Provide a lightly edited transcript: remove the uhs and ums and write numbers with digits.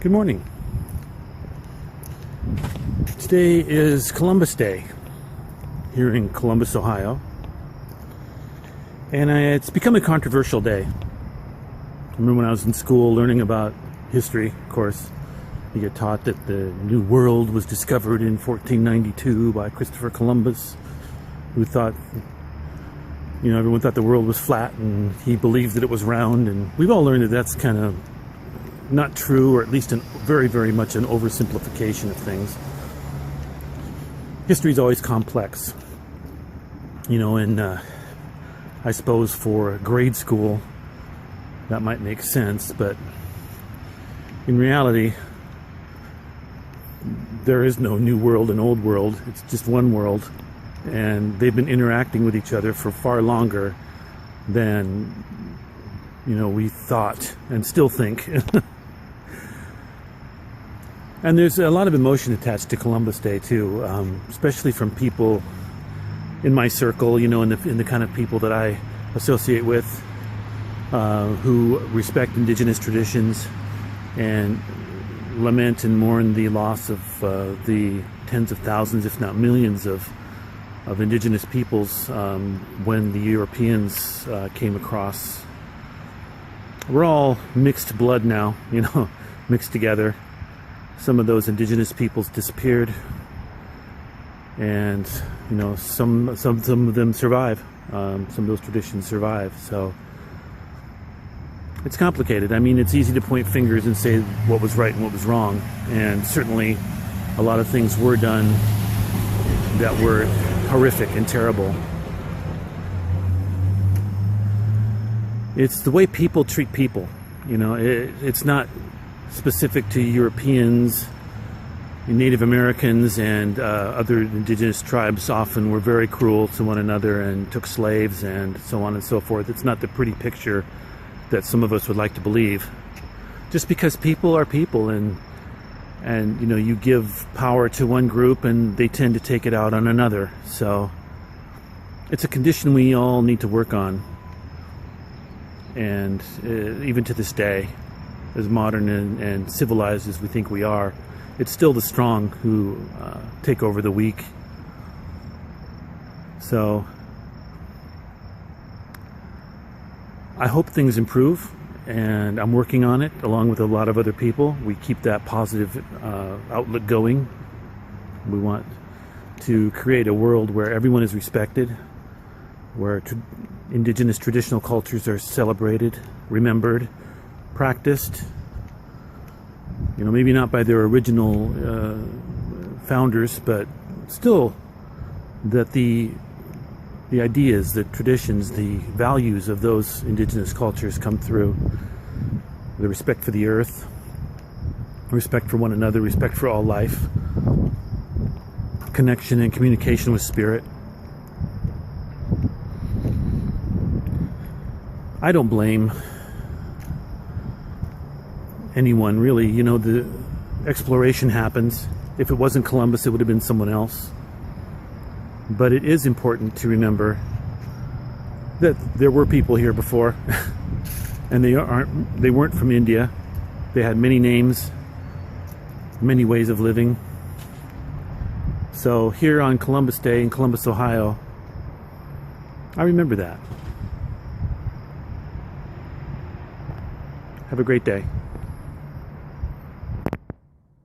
Good morning. Today is Columbus Day here in Columbus, Ohio. And it's become a controversial day. I remember when I was in school learning about history, of course, you get taught that the New World was discovered in 1492 by Christopher Columbus, who thought, everyone thought the world was flat and he believed that it was round. And we've all learned that that's kind of not true, or at least very, very much an oversimplification of things. History is always complex, and I suppose for grade school that might make sense, but in reality there is no new world and old world. It's just one world, and they've been interacting with each other for far longer than we thought and still think. And there's a lot of emotion attached to Columbus Day too, especially from people in my circle, in the kind of people that I associate with, who respect indigenous traditions and lament and mourn the loss of the tens of thousands, if not millions, of indigenous peoples when the Europeans came across. We're all mixed blood now, mixed together. Some of those indigenous peoples disappeared, and some of them survive. Some of those traditions survive. So it's complicated. It's easy to point fingers and say what was right and what was wrong, and certainly a lot of things were done that were horrific and terrible. It's the way people treat people. It's not specific to Europeans. Native Americans and other indigenous tribes often were very cruel to one another and took slaves and so on and so forth. It's not the pretty picture that some of us would like to believe. Just because people are people, and you give power to one group and they tend to take it out on another. So it's a condition we all need to work on. And even to this day, as modern and civilized as we think we are, it's still the strong who take over the weak. So I hope things improve, and I'm working on it along with a lot of other people. We keep that positive outlook going. We want to create a world where everyone is respected, where indigenous traditional cultures are celebrated, remembered, practiced, maybe not by their original founders, but still that the ideas, the traditions, the values of those indigenous cultures come through. The respect for the earth, respect for one another, respect for all life, connection and communication with spirit. I don't blame anyone, really. The exploration happens. If it wasn't Columbus, it would have been someone else. But it is important to remember that there were people here before, and they weren't from India. They had many names, many ways of living. So here on Columbus Day in Columbus, Ohio, I remember that. Have a great day.